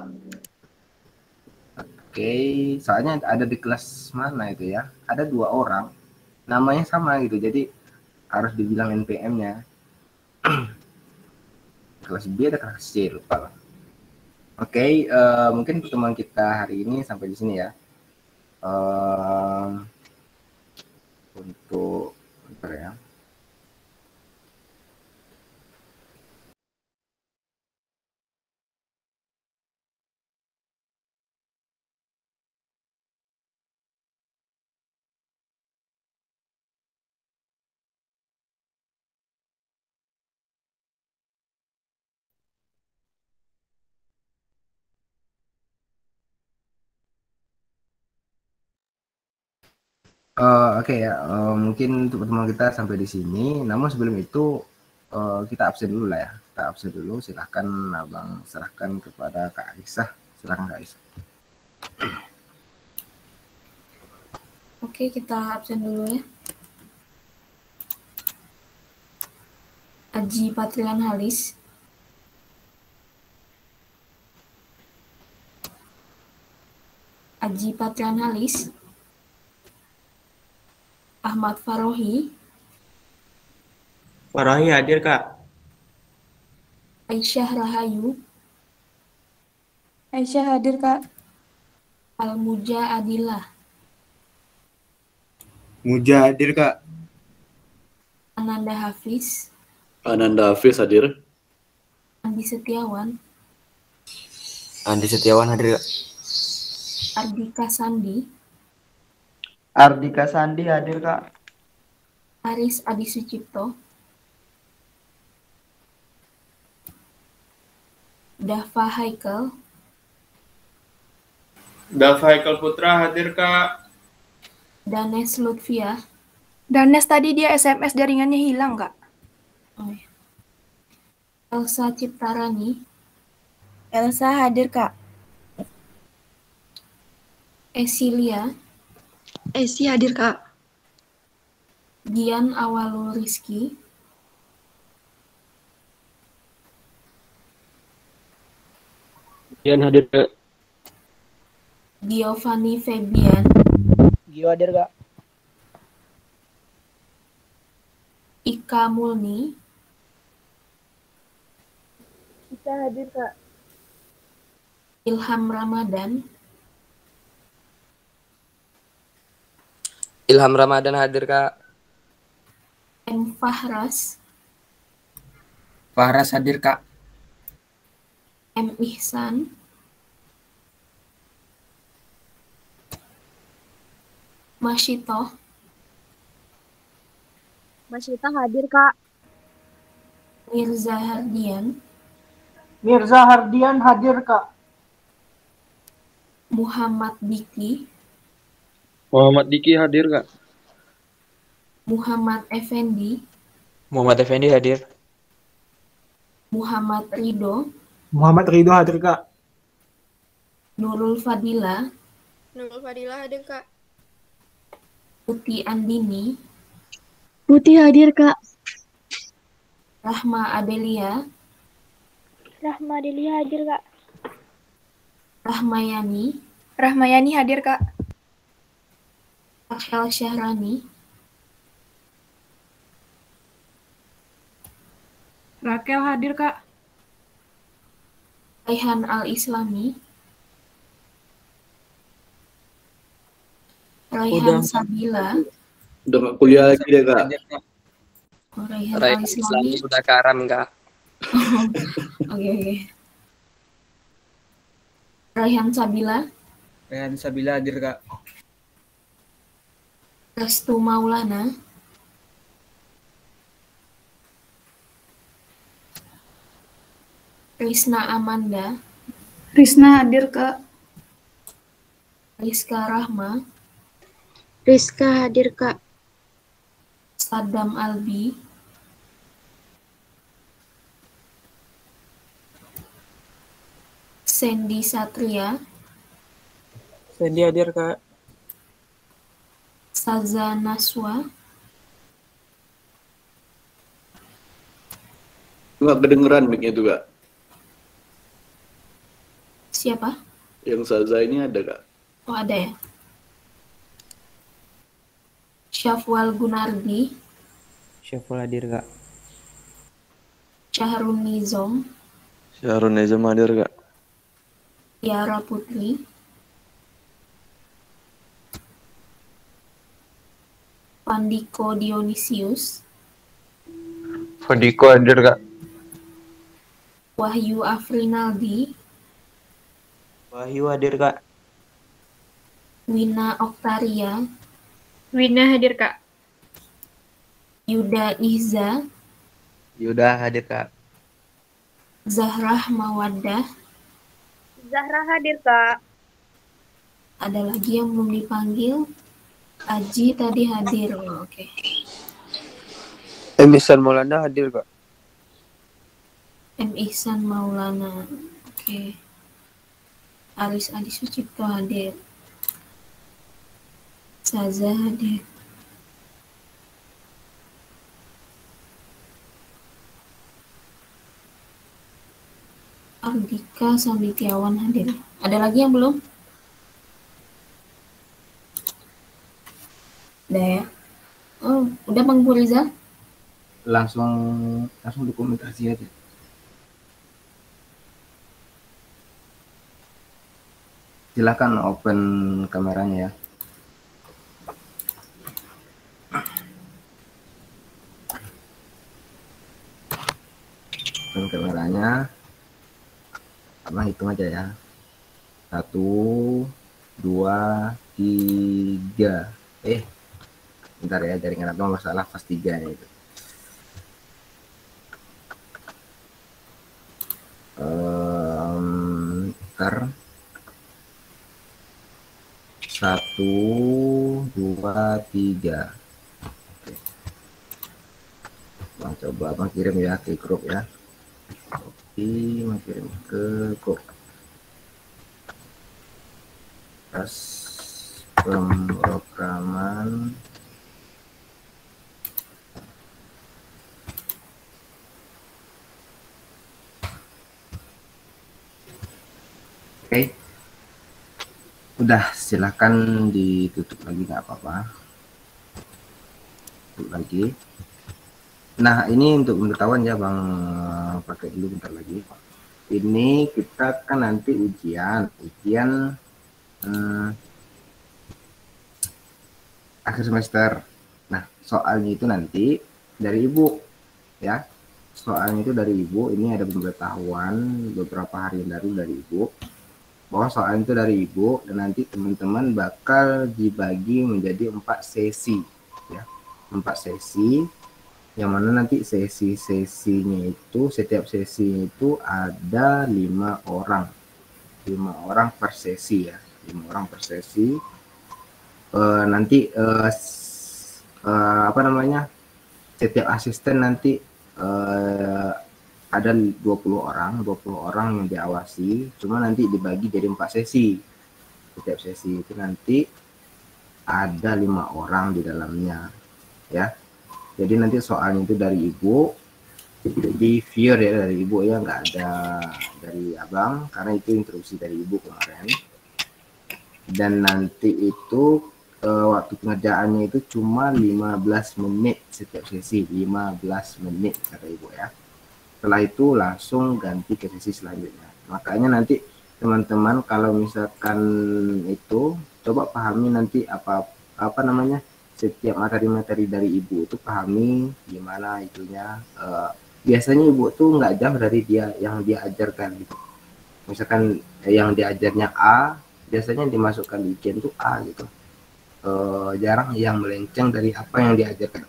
Oke, soalnya ada di kelas mana itu ya? Ada 2 orang, namanya sama gitu, jadi harus dibilang NPM-nya. Kelas B ada kelas C, lupa lah. Oke, mungkin pertemuan kita hari ini sampai di sini ya. Untuk bentar ya. Oke ya, mungkin untuk pertemuan kita sampai di sini. Namun sebelum itu kita absen dulu lah ya. Kita absen dulu. Silahkan Abang serahkan kepada Kak Aisyah. Silahkan Kak Aisyah. Oke, kita absen dulu ya. Aji Patrian Halis. Aji Patrian Halis. Ahmad Farohi. Farohi hadir, Kak. Aisyah Rahayu. Aisyah hadir, Kak. Almuja Adillah. Muja hadir, Kak. Ananda Hafiz. Ananda Hafiz hadir. Andi Setiawan. Andi Setiawan hadir, Kak. Ardika Sandi. Ardika Sandi hadir, Kak. Aris Adi Sucipto. Dava Haikal. Dava Haikal Putra hadir, Kak. Danes Lutfiah. Danes tadi dia SMS jaringannya hilang, Kak. Oh, ya. Elsa Ciptarani. Elsa hadir, Kak. Esilia. Esi hadir, Kak. Gian Awalul Rizki. Gian hadir, Kak. Giovanni Febian. Gio hadir, Kak. Ika Mulni. Kita hadir, Kak. Ilham Ramadan. Ilham Ramadan hadir, Kak. M. Fahras. Fahras hadir, Kak. M. Ihsan. Masyitoh. Masyita hadir, Kak. Mirza Hardian. Mirza Hardian hadir, Kak. Muhammad Diki. Muhammad Diki hadir, Kak. Muhammad Effendi. Muhammad Effendi hadir. Muhammad Ridho. Muhammad Ridho hadir, Kak. Nurul Fadila. Nurul Fadila hadir, Kak. Putih Andini. Putih hadir, Kak. Rahma Adelia. Rahma Delia hadir, Kak. Rahmayani. Rahmayani hadir, Kak. Akhel Syahrani. Rakel hadir, Kak. Raihan Al-Islami. Raihan Sabila. Udah nggak kuliah lagi deh, Kak. Raihan Raihan Al-Islami. Islami sudah karam, Kak. Oke. Raihan Sabila. Rehan Sabila hadir, Kak. Restu Maulana. Risna Amanda. Risna hadir, Kak. Rizka Rahma. Rizka hadir, Kak. Saddam Albi. Sandy Satria. Sandy hadir, Kak. Saza Naswa. Nggak kedengeran mic-nya tuh, Kak. Siapa? Yang Saza ini ada, Kak. Oh, ada ya. Syafwal Gunardi. Syaful hadir, Kak. Syahrul Nizam. Syahrul Nizam hadir, Kak. Tiara Putri, Pandiko Dionisius, Fadiko hadir Kak. Wahyu Afrinaldi, Wahyu hadir Kak. Wina Oktaria, Wina hadir Kak. Yuda Ihza, Yuda hadir Kak. Zahrah Mawaddah. Zahra hadir Kak. Ada lagi yang belum dipanggil? Aji tadi hadir. Oh, oke. M. Ihsan Maulana hadir Kak. M. Ihsan Maulana. Oke. Aris Adi Sucipto hadir. Saza hadir. Ardika Sambitiawan hadir. Ada lagi yang belum? Udah ya? Oh, udah Bang Buriza? langsung dokumentasi aja. Silakan open kameranya ya. Open kameranya. Abang hitung aja ya. 1, 2, 3. Bentar ya, jaringan abang masalah pas 3 nya itu. Ntar 1, 2, 3. Oke. Bang coba abang kirim ya ke grup ya. Oke, kirim ke grup. Terus pemrograman Oke. Udah, silahkan ditutup lagi, nggak apa-apa. Tutup lagi. Nah, ini untuk pengetahuan ya Bang, pakai dulu bentar lagi. Ini kita kan nanti ujian akhir semester. Nah, soalnya itu nanti dari Ibu ya. Soalnya itu dari Ibu, ini ada pemberitahuan beberapa hari yang lalu dari Ibu bahwa soal itu dari Ibu, dan nanti teman-teman bakal dibagi menjadi 4 sesi ya. 4 sesi yang mana nanti sesi-sesinya itu, setiap sesi itu ada 5 orang. 5 orang per sesi ya. 5 orang per sesi. Nanti apa namanya? Setiap asisten nanti ada 20 orang yang diawasi, cuma nanti dibagi jadi 4 sesi. Setiap sesi itu nanti ada 5 orang di dalamnya ya. Jadi nanti soalnya itu dari Ibu, jadi viewer ya, dari Ibu ya, nggak ada dari Abang karena itu instruksi dari Ibu kemarin. Dan nanti itu waktu pengerjaannya itu cuma 15 menit setiap sesi, 15 menit kata Ibu ya. Setelah itu langsung ganti ke sesi selanjutnya. Makanya nanti teman-teman kalau misalkan itu coba pahami nanti apa namanya, setiap materi-materi dari Ibu itu pahami gimana itunya. Biasanya Ibu tuh nggak jauh dari dia yang dia ajarkan gitu. Misalkan yang diajarnya A, biasanya dimasukkan di ujian tuh A gitu. Jarang yang melenceng dari apa yang diajarkan.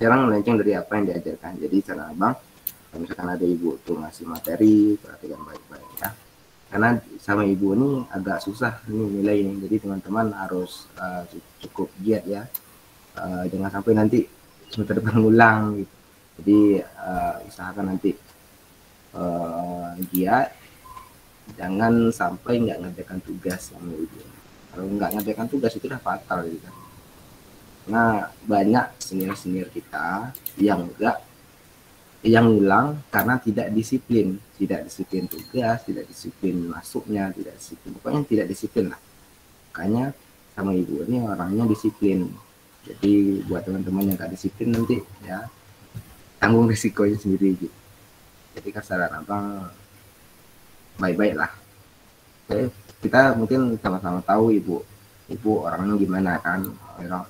Jarang melenceng dari apa yang diajarkan. Jadi cara Abang, kalau misalkan ada Ibu tuh ngasih materi, perhatikan baik-baik ya. Karena sama Ibu ini agak susah nih nilai ini. Jadi teman-teman harus cukup giat ya. Jangan sampai nanti semester depan ngulang gitu. Jadi usahakan nanti giat. Jangan sampai nggak ngerjakan tugas sama Ibu. Kalau nggak ngerjakan tugas itu udah fatal gitu kan. Nah, banyak senior-senior kita yang hilang karena tidak disiplin tugas, tidak disiplin masuknya, tidak disiplin, pokoknya tidak disiplin lah. Makanya sama Ibu ini orangnya disiplin. Jadi buat teman-teman yang gak disiplin nanti ya tanggung risikonya sendiri gitu. Jadi saran Abang baik-baik lah Oke, kita mungkin sama-sama tahu ibu orangnya gimana kan,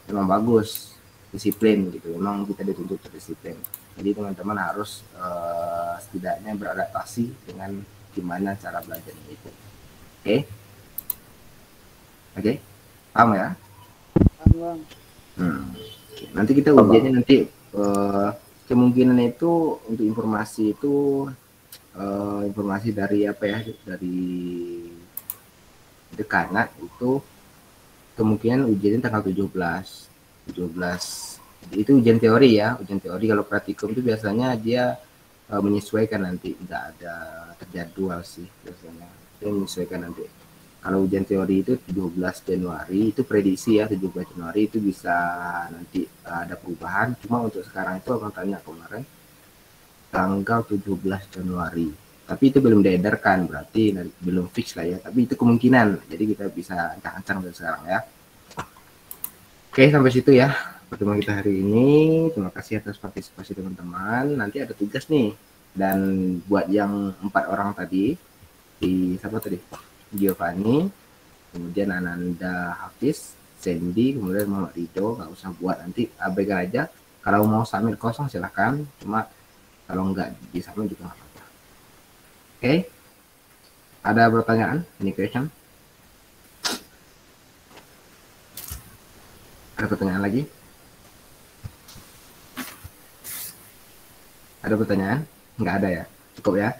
memang bagus, disiplin gitu, memang kita dituntut disiplin. Jadi teman-teman harus setidaknya beradaptasi dengan gimana cara belajarnya itu. Oke, paham ya? Bang. Oke. Nanti kita ujiannya nanti kemungkinan itu untuk informasi itu informasi dari apa ya, dari dekanat itu kemungkinan ujiannya tanggal 17 itu ujian teori ya, ujian teori. Kalau praktikum itu biasanya dia menyesuaikan, nanti nggak ada terjadwal sih biasanya, dia menyesuaikan nanti. Kalau ujian teori itu 17 Januari, itu prediksi ya, 17 Januari itu bisa nanti ada perubahan. Cuma untuk sekarang itu abang tanya kemarin tanggal 17 Januari. Tapi itu belum diedarkan, berarti belum fix lah ya. Tapi itu kemungkinan, jadi kita bisa ancang-ancang dari sekarang ya. Oke, sampai situ ya pertemuan kita hari ini. Terima kasih atas partisipasi teman-teman. Nanti ada tugas nih. Dan buat yang 4 orang tadi, siapa tadi? Giovanni, kemudian Ananda Hafiz, Sandy, kemudian Muhammad Rido. Nggak usah buat, nanti abaikan aja. Kalau mau submit kosong silahkan, cuma kalau nggak di submit juga nggak apa-apa. Oke, ada pertanyaan? Any question? Ada pertanyaan lagi? Ada pertanyaan? Nggak ada ya? Cukup ya?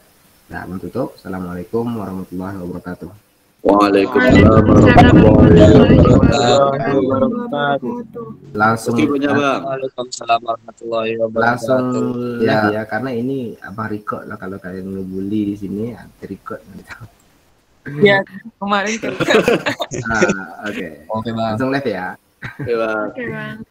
Nah, menutup. Assalamualaikum warahmatullahi wabarakatuh. Waalaikumsalam warahmatullahi wabarakatuh. Langsung Waalaikumsalam warahmatullahi wabarakatuh. langsung ya karena ini abang record lah, kalau kalian ngebully di sini record gitu. Ya, kemarin tuh. Oke. Langsung live ya. Oke, Bang. Oke, Bang.